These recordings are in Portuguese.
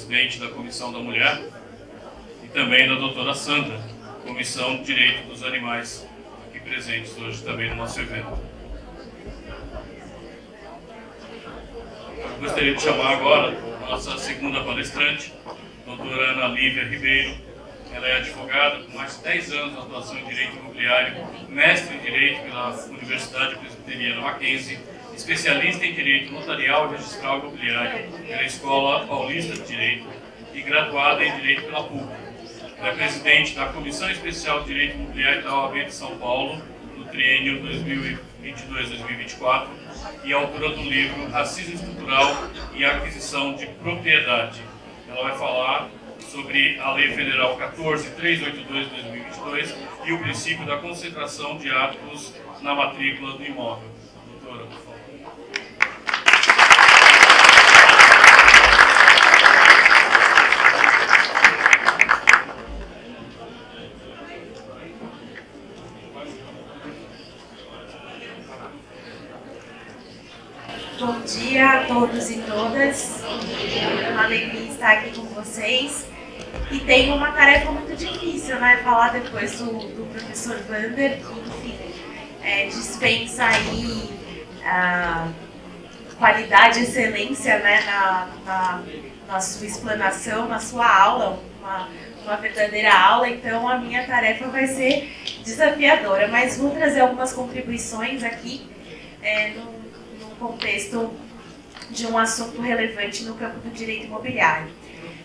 presidente da Comissão da Mulher, e também da doutora Sandra, Comissão de Direito dos Animais, aqui presentes hoje também no nosso evento. Eu gostaria de chamar agora a nossa segunda palestrante, doutora Ana Lívia Ribeiro. Ela é advogada com mais de 10 anos de atuação em Direito Imobiliário, mestre em Direito pela Universidade Presbiteriana Mackenzie, especialista em Direito Notarial e Registral Imobiliário pela Escola Paulista de Direito e graduada em Direito pela PUC. Ela é presidente da Comissão Especial de Direito Imobiliário da OAB de São Paulo, no triênio 2022-2024, e autora do livro Racismo Estrutural e Aquisição de Propriedade. Ela vai falar sobre a Lei Federal 14.382 de 2022 e o princípio da concentração de atos na matrícula do imóvel. Doutora, por favor. Bom dia a todos e todas. É uma alegria estar aqui com vocês. E tem uma tarefa muito difícil, né? Falar depois do professor Vander, que, enfim, dispensa aí qualidade e excelência, né, na sua explanação, na sua aula, uma verdadeira aula. Então a minha tarefa vai ser desafiadora, mas vou trazer algumas contribuições aqui no contexto de um assunto relevante no campo do direito imobiliário.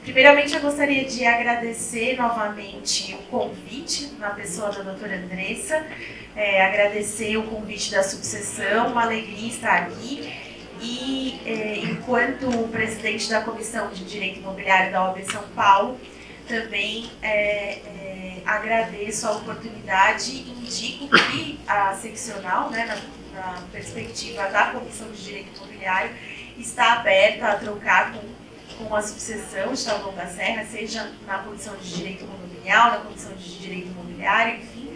Primeiramente, eu gostaria de agradecer novamente o convite na pessoa da doutora Andressa, agradecer o convite da subseção, uma alegria estar aqui e, enquanto presidente da Comissão de Direito Imobiliário da OAB São Paulo, também agradeço a oportunidade e indico que a seccional, né, na perspectiva da Comissão de Direito Imobiliário, está aberta a trocar com a subseção de Taboão da Serra, seja na Comissão de Direito Condominial, na Comissão de Direito Imobiliário, enfim.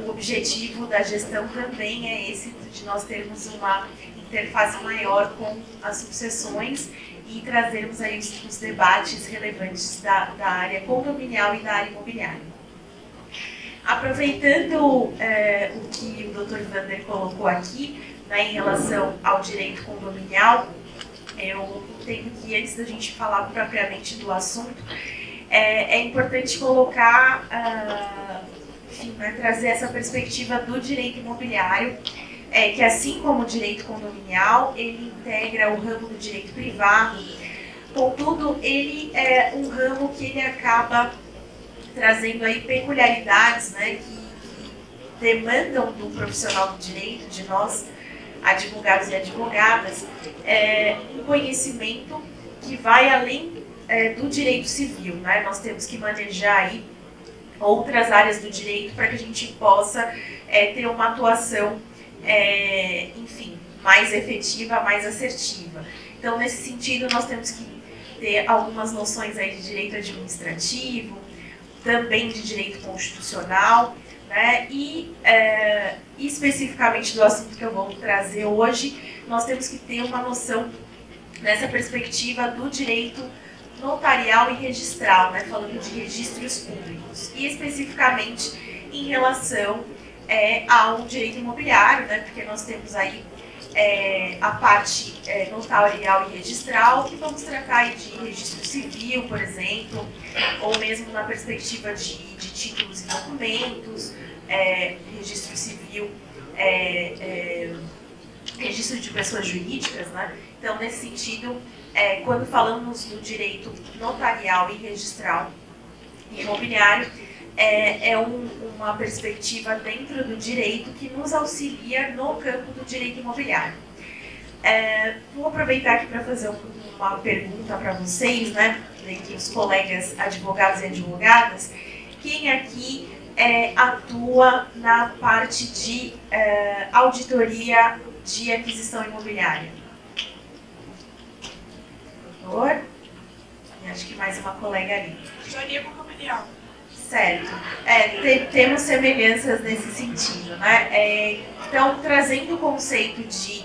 O objetivo da gestão também é esse, de nós termos uma interface maior com as subseções e trazermos aí os debates relevantes da área condominial e da área imobiliária. Aproveitando o que o Dr. Vander colocou aqui, né, em relação ao direito condominial, eu entendo que antes da gente falar propriamente do assunto, é importante colocar, enfim, né, trazer essa perspectiva do direito imobiliário, que assim como o direito condominial, ele integra o ramo do direito privado. Contudo, ele é um ramo que ele acaba trazendo aí peculiaridades, né, que demandam do profissional do direito, de nós, advogados e advogadas, um conhecimento que vai além do direito civil, né? Nós temos que manejar aí outras áreas do direito para que a gente possa ter uma atuação, enfim, mais efetiva, mais assertiva. Então, nesse sentido, nós temos que ter algumas noções aí de direito administrativo, também de direito constitucional, né? E especificamente do assunto que eu vou trazer hoje, nós temos que ter uma noção nessa perspectiva do direito notarial e registral, né? Falando de registros públicos, e especificamente em relação ao direito imobiliário, né? Porque nós temos aí a parte notarial e registral, que vamos tratar aí de registro civil, por exemplo, ou mesmo na perspectiva de títulos e documentos, registro civil, registro de pessoas jurídicas, né? Então, nesse sentido, quando falamos do direito notarial e registral e imobiliário, uma perspectiva dentro do direito que nos auxilia no campo do direito imobiliário. Vou aproveitar aqui para fazer uma pergunta para vocês, né, entre os colegas advogados e advogadas. Quem aqui atua na parte de auditoria de aquisição imobiliária? Por favor? E acho que mais uma colega ali. Auditoria condominial. Certo. Temos semelhanças nesse sentido, né? Então, trazendo o conceito de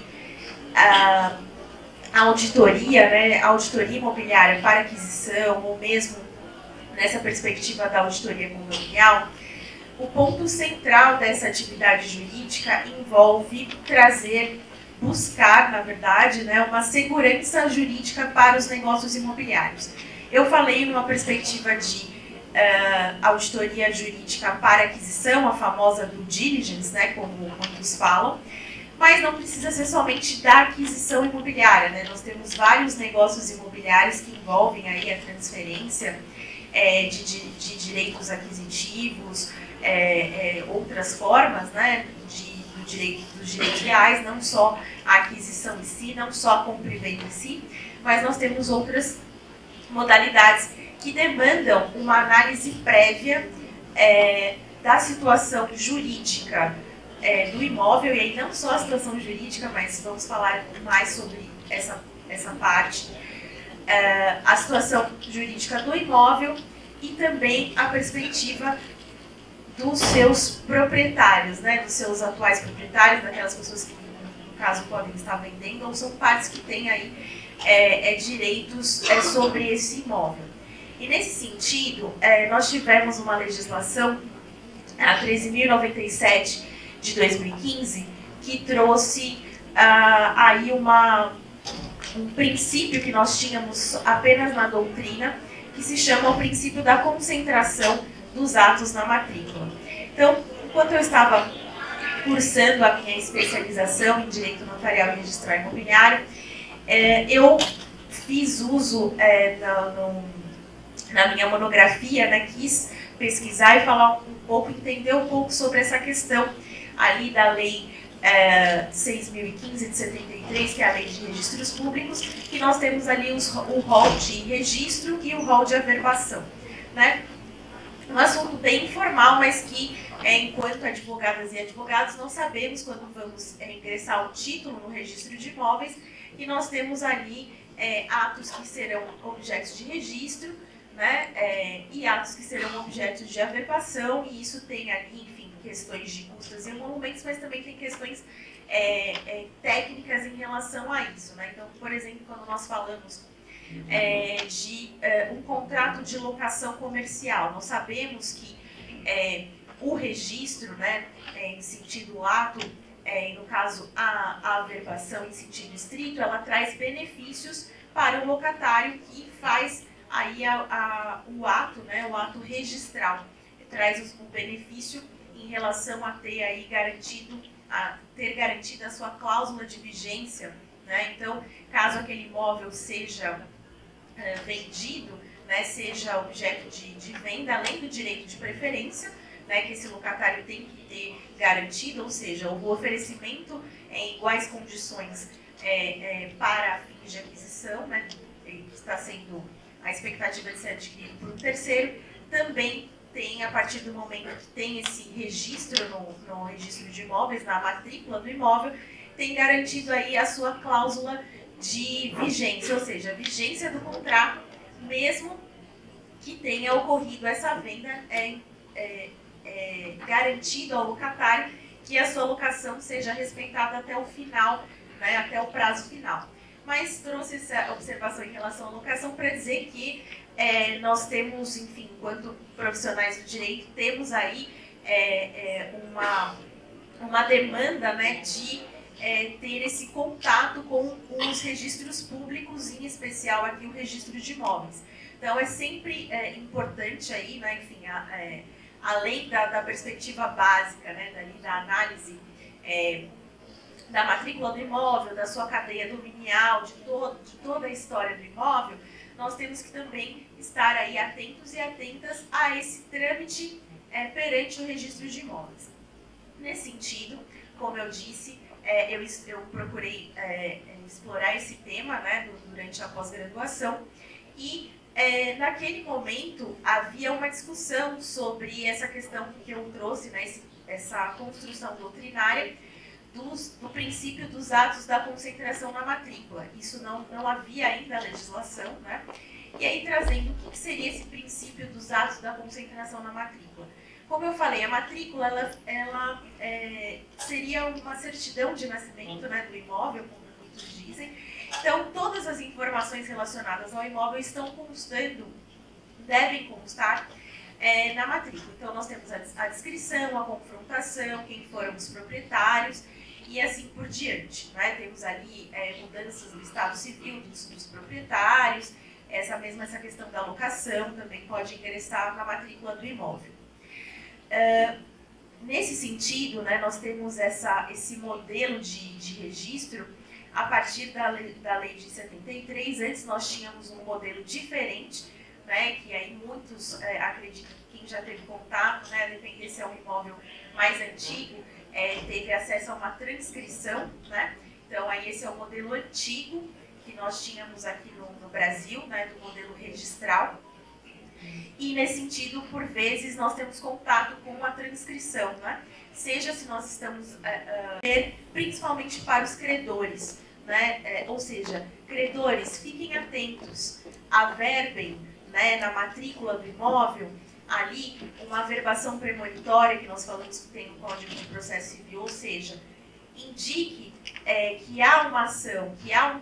a auditoria, né, a auditoria imobiliária para aquisição, ou mesmo nessa perspectiva da auditoria condominial, o ponto central dessa atividade jurídica envolve buscar, na verdade, né, uma segurança jurídica para os negócios imobiliários. Eu falei numa perspectiva de auditoria jurídica para aquisição, a famosa due diligence, né, como muitos falam, mas não precisa ser somente da aquisição imobiliária, né? Nós temos vários negócios imobiliários que envolvem aí a transferência de direitos aquisitivos, outras formas, né, dos direitos reais, não só a aquisição em si, não só a compra e venda em si, mas nós temos outras modalidades que demandam uma análise prévia da situação jurídica do imóvel, e aí não só a situação jurídica, mas vamos falar mais sobre essa parte, a situação jurídica do imóvel e também a perspectiva dos seus proprietários, né, dos seus atuais proprietários, daquelas pessoas que, no caso, podem estar vendendo, ou são partes que têm aí direitos sobre esse imóvel. E nesse sentido, nós tivemos uma legislação, a 13.097 de 2015, que trouxe aí um princípio que nós tínhamos apenas na doutrina, que se chama o princípio da concentração dos atos na matrícula. Então, enquanto eu estava cursando a minha especialização em Direito Notarial e Registral Imobiliário, eu fiz uso na minha monografia, né, quis pesquisar e falar entender um pouco sobre essa questão ali da Lei 6.015 de 73, que é a Lei de Registros Públicos, que nós temos ali o rol de registro e o rol de averbação, né? Um assunto bem informal, mas que, enquanto advogadas e advogados, não sabemos quando vamos ingressar o título no registro de imóveis, e nós temos ali atos que serão objetos de registro, né, e atos que serão objetos de averbação, e isso tem ali, enfim, questões de custas e emolumentos, mas também tem questões técnicas em relação a isso, né? Então, por exemplo, quando nós falamos de um contrato de locação comercial, nós sabemos que o registro, né, em sentido lato, no caso a averbação em sentido estrito, ela traz benefícios para o locatário que faz aí o ato, né, o ato registral, traz o benefício em relação a ter aí garantida a sua cláusula de vigência, né? Então, caso aquele imóvel seja vendido, né, seja objeto de venda, além do direito de preferência, né, que esse locatário tem que ter garantido, ou seja, o oferecimento em iguais condições para fins de aquisição, né, que está sendo a expectativa de ser adquirido por um terceiro, também tem, a partir do momento que tem esse registro no registro de imóveis, na matrícula do imóvel, tem garantido aí a sua cláusula de vigência, ou seja, a vigência do contrato, mesmo que tenha ocorrido essa venda, garantido ao locatário que a sua locação seja respeitada até o final, né, até o prazo final. Mas trouxe essa observação em relação à locação para dizer que nós temos, enfim, enquanto profissionais do direito, temos aí uma demanda, né, de ter esse contato com os registros públicos, em especial aqui o registro de imóveis. Então, é sempre importante aí, né, enfim, além da perspectiva básica, né, da análise da matrícula do imóvel, da sua cadeia dominial, de toda a história do imóvel, nós temos que também estar aí atentos e atentas a esse trâmite perante o registro de imóveis. Nesse sentido, como eu disse, eu procurei explorar esse tema, né, durante a pós-graduação, e naquele momento havia uma discussão sobre essa questão que eu trouxe, né, essa construção doutrinária do princípio dos atos da concentração na matrícula. Isso não havia ainda a legislação, né? E aí trazendo o que seria esse princípio dos atos da concentração na matrícula. Como eu falei, a matrícula ela seria uma certidão de nascimento, né, do imóvel, como muitos dizem, Então, todas as informações relacionadas ao imóvel estão constando, devem constar na matrícula. Então, nós temos a descrição, a confrontação, quem foram os proprietários e assim por diante. Né? Temos ali mudanças do estado civil dos proprietários, essa questão da locação também pode ingressar na matrícula do imóvel. Nesse sentido, né, nós temos esse modelo de registro a partir da lei de 73. Antes nós tínhamos um modelo diferente, né, que aí muitos acreditam que quem já teve contato, né, dependendo se é um imóvel mais antigo, teve acesso a uma transcrição, né? Então aí esse é o modelo antigo que nós tínhamos aqui no Brasil, né, do modelo registral. E nesse sentido, por vezes, nós temos contato com a transcrição, né? Seja se nós estamos, principalmente para os credores, né? Ou seja, credores, fiquem atentos, averbem, né, na matrícula do imóvel, ali, uma averbação premonitória, que nós falamos que tem no Código de Processo Civil, ou seja, indique que há uma ação, que há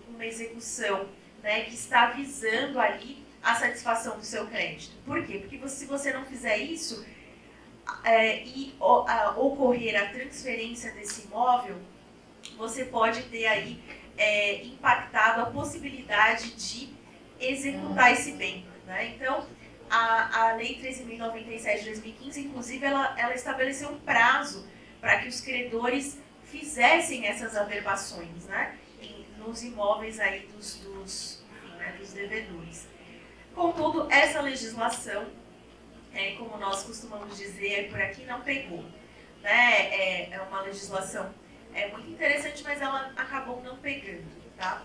uma execução, né, que está visando ali a satisfação do seu crédito. Por quê? Porque se você não fizer isso e ocorrer a transferência desse imóvel, você pode ter aí impactado a possibilidade de executar esse bem. Né? Então, a Lei 13.097 de 2015, inclusive, ela estabeleceu um prazo para que os credores fizessem essas averbações, né, nos imóveis aí dos devedores. Contudo, essa legislação, como nós costumamos dizer por aqui, não pegou. Né? É uma legislação muito interessante, mas ela acabou não pegando. Tá?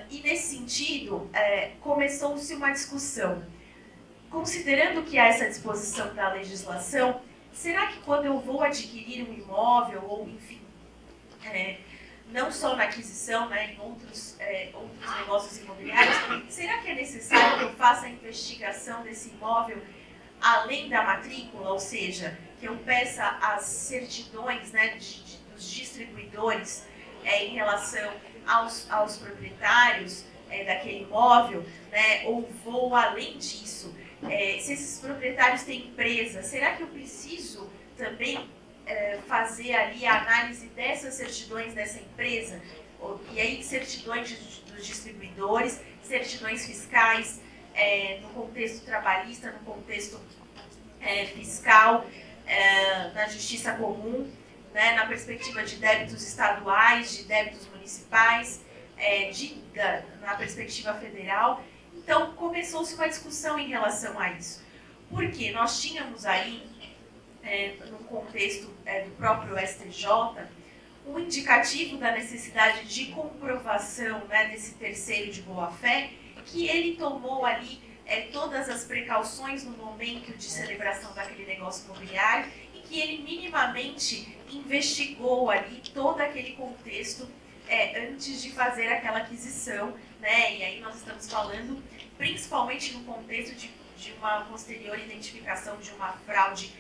E nesse sentido, começou-se uma discussão. Considerando que há essa disposição da legislação, será que quando eu vou adquirir um imóvel, ou enfim, não só na aquisição, né, em outros negócios imobiliários, será que é necessário que eu faça a investigação desse imóvel além da matrícula, ou seja, que eu peça as certidões, né, dos distribuidores em relação aos proprietários daquele imóvel, né, ou vou além disso? Se esses proprietários têm empresa, será que eu preciso também fazer ali a análise dessas certidões dessa empresa? E aí certidões dos distribuidores, certidões fiscais, no contexto trabalhista, no contexto fiscal, na justiça comum, né, na perspectiva de débitos estaduais, de débitos municipais, na perspectiva federal. Então, começou-se uma discussão em relação a isso. Porque nós tínhamos aí, no contexto do próprio STJ, um indicativo da necessidade de comprovação, né, desse terceiro de boa-fé, que ele tomou ali todas as precauções no momento de celebração daquele negócio imobiliário e que ele minimamente investigou ali todo aquele contexto antes de fazer aquela aquisição, né? E aí nós estamos falando principalmente no contexto de uma posterior identificação de uma fraude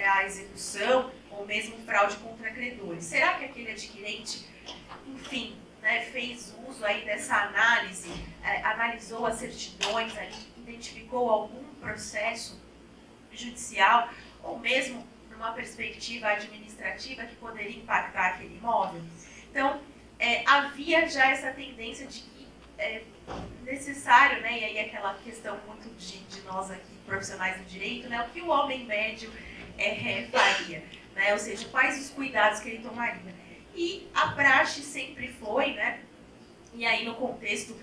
à execução ou mesmo fraude contra credores. Será que aquele adquirente, enfim, né, fez uso aí dessa análise, analisou as certidões ali, identificou algum processo judicial ou mesmo numa perspectiva administrativa que poderia impactar aquele imóvel? Então, havia já essa tendência de que é necessário, né, e aí aquela questão muito de nós aqui, profissionais do direito, né, o que o homem médio faria, né, ou seja, quais os cuidados que ele tomaria. E a praxe sempre foi, né, e aí no contexto,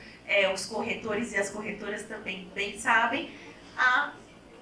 os corretores e as corretoras também bem sabem,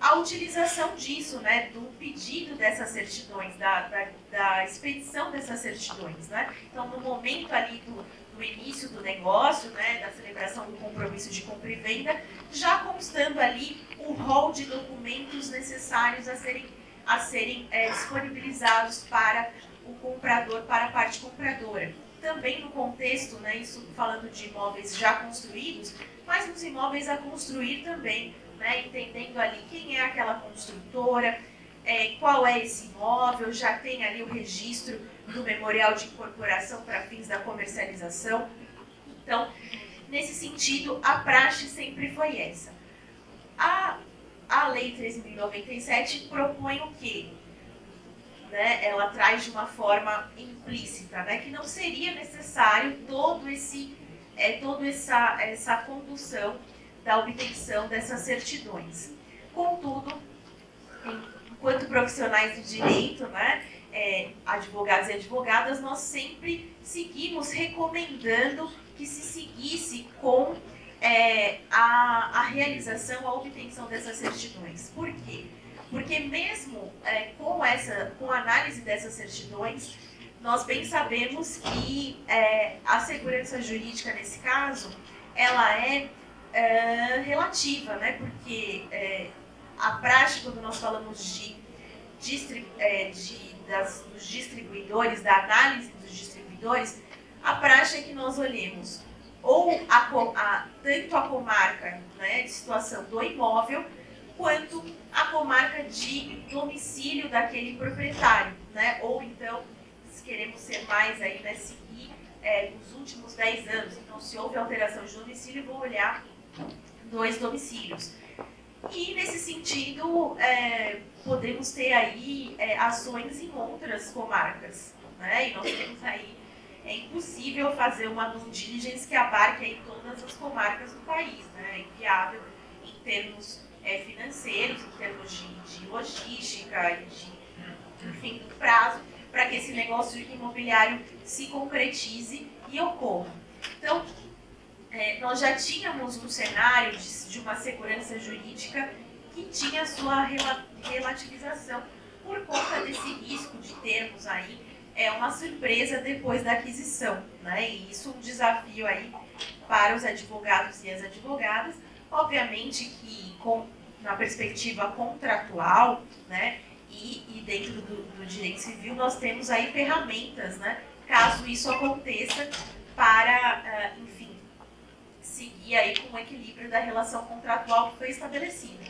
a utilização disso, né, do pedido dessas certidões, da expedição dessas certidões, né. Então, no momento ali do início do negócio, né, da celebração do compromisso de compra e venda, já constando ali o rol de documentos necessários a serem disponibilizados para o comprador, para a parte compradora. Também no contexto, né, isso falando de imóveis já construídos, mas nos imóveis a construir também, né, entendendo ali quem é aquela construtora, qual é esse imóvel, já tem ali o registro do memorial de incorporação para fins da comercialização. Então, nesse sentido, a praxe sempre foi essa. A Lei 13.097 propõe o quê? Né? Ela traz de uma forma implícita, né? Que não seria necessário toda essa condução da obtenção dessas certidões. Contudo, enquanto profissionais do direito, né, advogados e advogadas, nós sempre seguimos recomendando que se seguisse com a realização, a obtenção dessas certidões. Por quê? Porque mesmo com a análise dessas certidões, nós bem sabemos que a segurança jurídica, nesse caso, ela é relativa, né? Porque a prática, quando nós falamos dos distribuidores, da análise dos distribuidores, a prática é que nós olhemos ou tanto a comarca, né, de situação do imóvel, quanto a comarca de domicílio daquele proprietário, né? Ou então, se queremos ser mais aí, né, seguir os últimos 10 anos. Então, se houve alteração de domicílio, vou olhar 2 domicílios. E, nesse sentido, podemos ter aí ações em outras comarcas, né? E nós temos aí, é impossível fazer uma due diligence que abarque aí todas as comarcas do país, né? É inviável em termos financeiros, em termos de logística e enfim, do prazo, para que esse negócio imobiliário se concretize e ocorra. Então, nós já tínhamos um cenário de uma segurança jurídica que tinha sua relativização por conta desse risco de termos aí uma surpresa depois da aquisição, né? E isso é um desafio aí para os advogados e as advogadas. Obviamente que na perspectiva contratual, né, e dentro do direito civil, nós temos aí ferramentas, né, caso isso aconteça, para, enfim, seguir aí com o equilíbrio da relação contratual que foi estabelecida.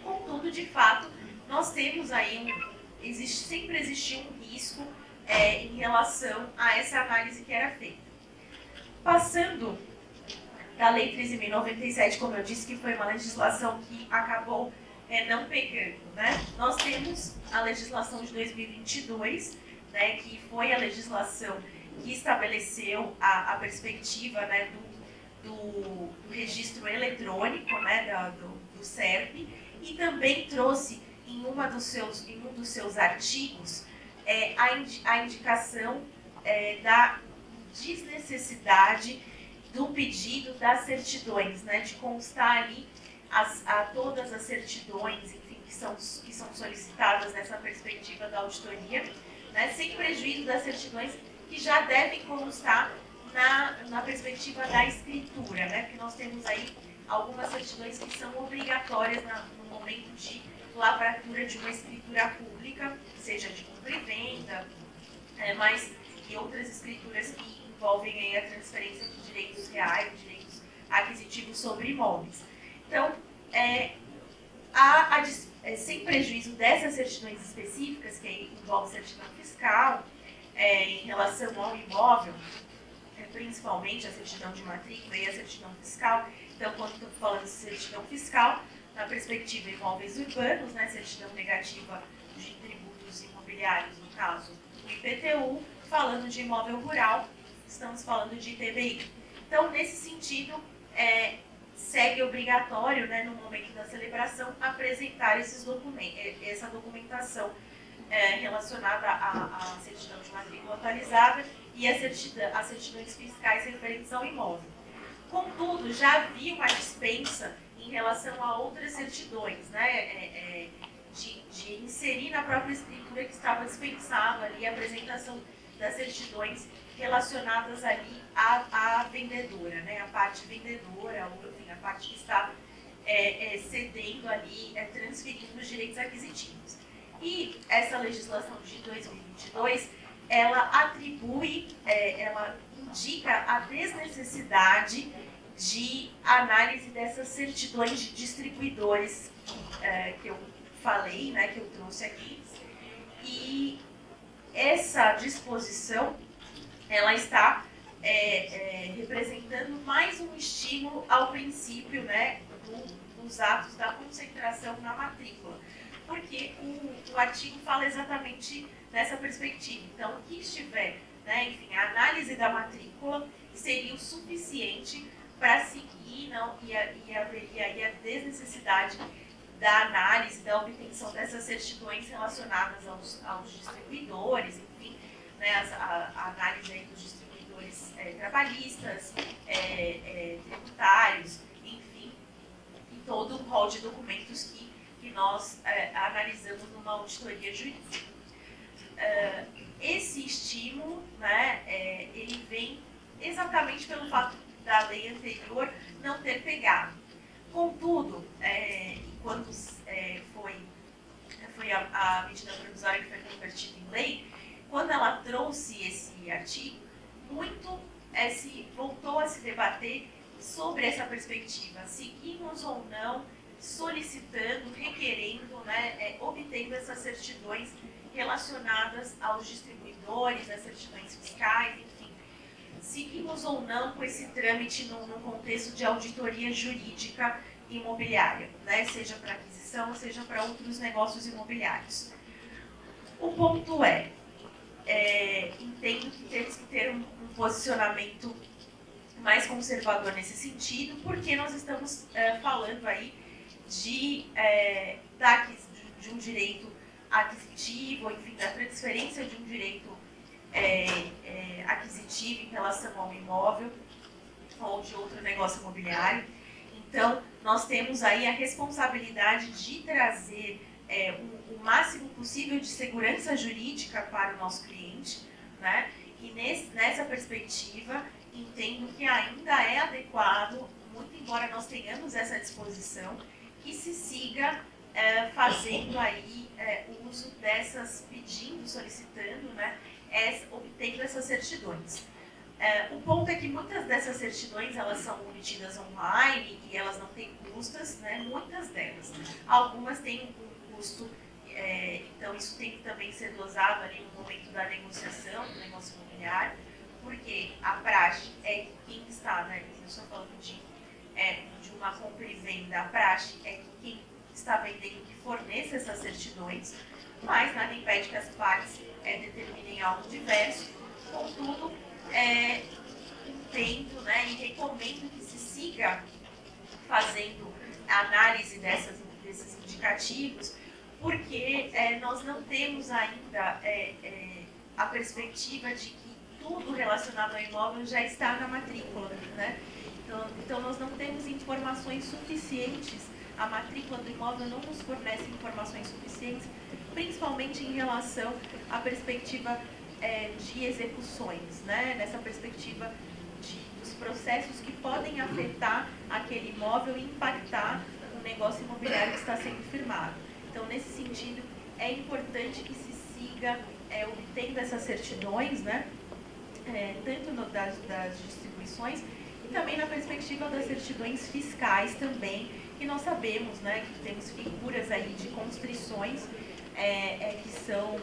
Contudo, de fato, nós temos aí sempre existiu um risco em relação a essa análise que era feita. Passando da Lei 13.097, como eu disse, que foi uma legislação que acabou não pegando, né? Nós temos a legislação de 2022, né, que foi a legislação que estabeleceu a perspectiva, né, do registro eletrônico, né, do SERP, e também trouxe em um dos seus artigos a indicação da desnecessidade do pedido das certidões, né, de constar ali todas as certidões, enfim, que são solicitadas nessa perspectiva da auditoria, né, sem prejuízo das certidões que já devem constar na perspectiva da escritura, né, porque nós temos aí algumas certidões que são obrigatórias no momento de lavratura de uma escritura pública, seja de compra e venda, mas e outras escrituras que envolvem aí a transferência de direitos reais, direitos aquisitivos sobre imóveis. Então, sem prejuízo dessas certidões específicas, que envolve certidão fiscal, em relação ao imóvel, principalmente a certidão de matrícula e a certidão fiscal. Então, quando estou falando de certidão fiscal, na perspectiva imóveis urbanos, né, certidão negativa de tributos imobiliários, no caso, o IPTU, falando de imóvel rural, estamos falando de ITBI. Então, nesse sentido, segue obrigatório, né, no momento da celebração, apresentar essa documentação relacionada à certidão de matrícula atualizada e as certidões fiscais referentes ao imóvel. Contudo, já havia uma dispensa em relação a outras certidões, né, de inserir na própria escritura que estava dispensado ali a apresentação das certidões relacionadas ali à vendedora, né, a parte vendedora, ou enfim, a parte que está cedendo ali, transferindo os direitos aquisitivos. E essa legislação de 2022, ela atribui, ela indica a desnecessidade de análise dessas certidões de distribuidores que eu falei, né, que eu trouxe aqui, e essa disposição, ela está representando mais um estímulo ao princípio, né, dos atos da concentração na matrícula, porque o artigo fala exatamente nessa perspectiva. Então, o que estiver, né, enfim, a análise da matrícula seria o suficiente para seguir, não, e haveria aí a desnecessidade da análise, da obtenção dessas certidões relacionadas aos distribuidores, enfim, né, a análise aí dos distribuidores trabalhistas, tributários, enfim, e todo o rol de documentos que nós analisamos numa auditoria jurídica. Esse estímulo, né, ele vem exatamente pelo fato da lei anterior não ter pegado. Contudo, quando foi a medida provisória que foi convertida em lei, quando ela trouxe esse artigo, muito se voltou a se debater sobre essa perspectiva. Seguimos ou não solicitando, requerendo, né, obtendo essas certidões relacionadas aos distribuidores, as certidões fiscais, enfim. Seguimos ou não com esse trâmite num contexto de auditoria jurídica imobiliária, né? Seja para aquisição, seja para outros negócios imobiliários. O ponto entendo que temos que ter um posicionamento mais conservador nesse sentido, porque nós estamos falando aí de um direito aquisitivo, enfim, da transferência de um direito aquisitivo em relação ao imóvel ou de outro negócio imobiliário. Então, nós temos aí a responsabilidade de trazer o máximo possível de segurança jurídica para o nosso cliente, né? E nessa perspectiva, entendo que ainda é adequado, muito embora nós tenhamos essa disposição, que se siga fazendo aí o uso dessas, pedindo, solicitando, né, obtendo essas certidões. O ponto é que muitas dessas certidões elas são obtidas online e elas não têm custas, né, muitas delas. Algumas têm um custo, então isso tem que também ser dosado ali no momento da negociação, do negócio imobiliário, porque a praxe é que quem está, né, eu estou falando de uma compra e venda, a praxe é que quem está vendendo que forneça essas certidões, mas nada impede que as partes determinem algo diverso. Contudo, entendo, né, e recomendo que se siga fazendo a análise desses indicativos, porque nós não temos ainda a perspectiva de que tudo relacionado ao imóvel já está na matrícula, né? Então nós não temos informações suficientes, a matrícula do imóvel não nos fornece informações suficientes, principalmente em relação à perspectiva de execuções, né? Nessa perspectiva dos processos que podem afetar aquele imóvel e impactar o negócio imobiliário que está sendo firmado. Então, nesse sentido, é importante que se siga obtendo essas certidões, né? Tanto das distribuições e também na perspectiva das certidões fiscais também, que nós sabemos, né, que temos figuras aí de constrições que são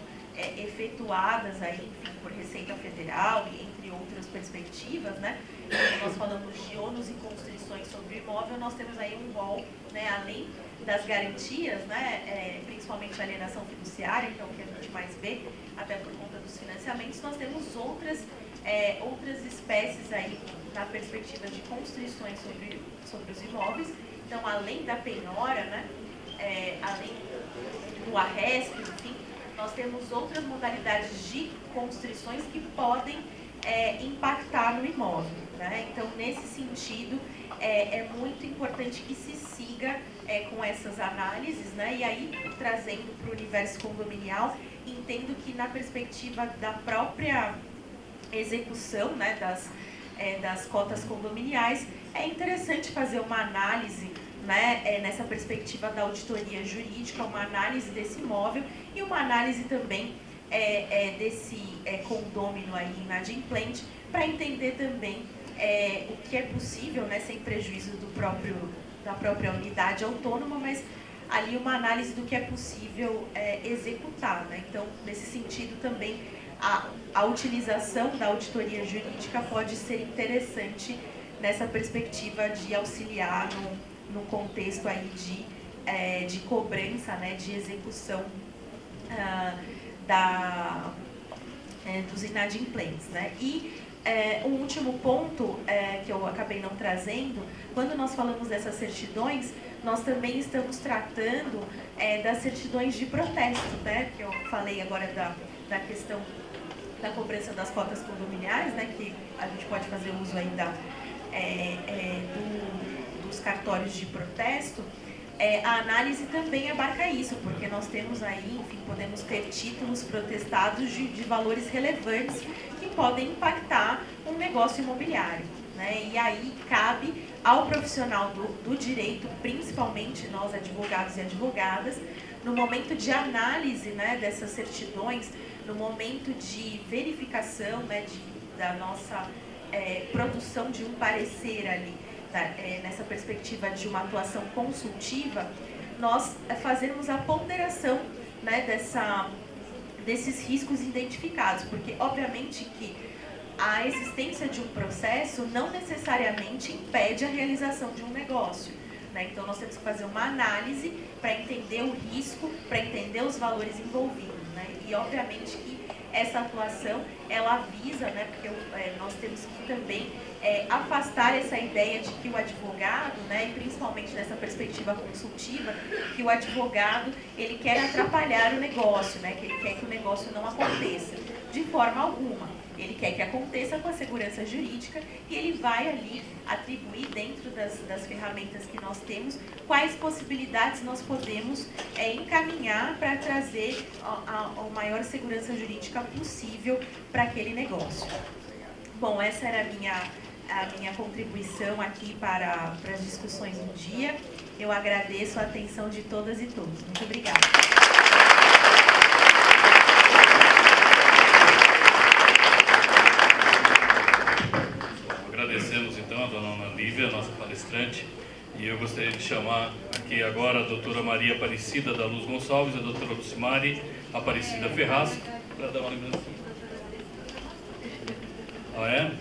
efetuadas aí, enfim, por Receita Federal e entre outras perspectivas, né? Quando nós falamos de ônus e constrições sobre o imóvel, nós temos aí um rol, né, além das garantias, né, principalmente a alienação fiduciária, então que a gente mais vê, até por conta dos financiamentos, nós temos outras espécies aí na perspectiva de constrições sobre os imóveis. Então, além da penhora, né, além do arresto, enfim, nós temos outras modalidades de constrições que podem impactar no imóvel, né? Então, nesse sentido, é muito importante que se siga com essas análises, né? E aí, trazendo para o universo condominial, entendo que na perspectiva da própria execução, né, das cotas condominiais, é interessante fazer uma análise, né, nessa perspectiva da auditoria jurídica, uma análise desse imóvel e uma análise também desse condômino aí inadimplente, para entender também o que é possível, né, sem prejuízo da própria unidade autônoma, mas ali uma análise do que é possível executar, né? Então, nesse sentido também, a utilização da auditoria jurídica pode ser interessante nessa perspectiva de auxiliar no contexto aí de cobrança, né, de execução dos inadimplentes, né? E um último ponto que eu acabei não trazendo, quando nós falamos dessas certidões, nós também estamos tratando das certidões de protesto, né? Que eu falei agora da questão da cobrança das cotas condominiais, né? Que a gente pode fazer uso aí dos cartórios de protesto. A análise também abarca isso, porque nós temos aí, enfim, podemos ter títulos protestados de valores relevantes que podem impactar um negócio imobiliário, né? E aí cabe ao profissional do direito, principalmente nós advogados e advogadas, no momento de análise, né, dessas certidões, no momento de verificação, né, da nossa produção de um parecer ali, nessa perspectiva de uma atuação consultiva, nós fazermos a ponderação, né, desses riscos identificados, porque obviamente que a existência de um processo não necessariamente impede a realização de um negócio, né? Então nós temos que fazer uma análise para entender o risco, para entender os valores envolvidos, né? E obviamente que essa atuação ela visa, né, porque nós temos que também afastar essa ideia de que o advogado, né, e principalmente nessa perspectiva consultiva, que o advogado ele quer atrapalhar o negócio, né, que ele quer que o negócio não aconteça, de forma alguma. Ele quer que aconteça com a segurança jurídica e ele vai ali atribuir dentro das ferramentas que nós temos quais possibilidades nós podemos encaminhar para trazer a maior segurança jurídica possível para aquele negócio. Bom, essa era a minha contribuição aqui para as discussões do dia. Eu agradeço a atenção de todas e todos. Muito obrigada. Agradecemos então a dona Ana Lívia, nossa palestrante, e eu gostaria de chamar aqui agora a doutora Maria Aparecida da Luz Gonçalves e a doutora Lucimari Aparecida Ferraz para dar uma lembrancinha. Ah, é?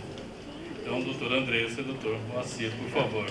Então, doutora Andressa e doutor Moacir, por favor.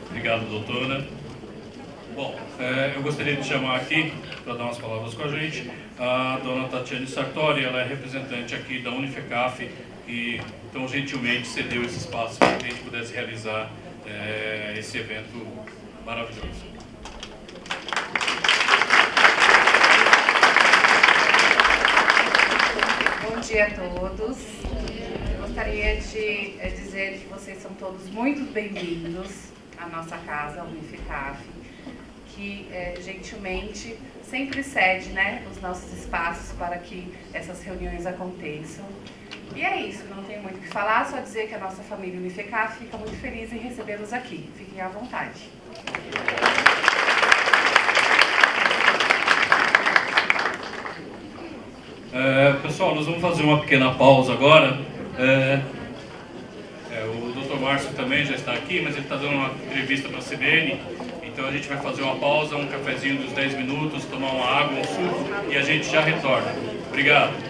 Obrigado, doutora. Bom, eu gostaria de chamar aqui, para dar umas palavras com a gente, a dona Tatiane Sartori. Ela é representante aqui da Unifecaf, que tão gentilmente cedeu esse espaço para que a gente pudesse realizar esse evento maravilhoso. Bom dia a todos. Gostaria de dizer que vocês são todos muito bem-vindos à nossa casa, a Unifecaf, que gentilmente sempre cede, né, os nossos espaços para que essas reuniões aconteçam. E é isso, não tenho muito o que falar, só dizer que a nossa família Unifecaf fica muito feliz em recebê-los aqui. Fiquem à vontade. Pessoal, nós vamos fazer uma pequena pausa agora. O Dr. Márcio também já está aqui, mas ele está dando uma entrevista para a CBN. Então a gente vai fazer uma pausa, um cafezinho dos 10 minutos, tomar uma água, um suco e a gente já retorna. Obrigado.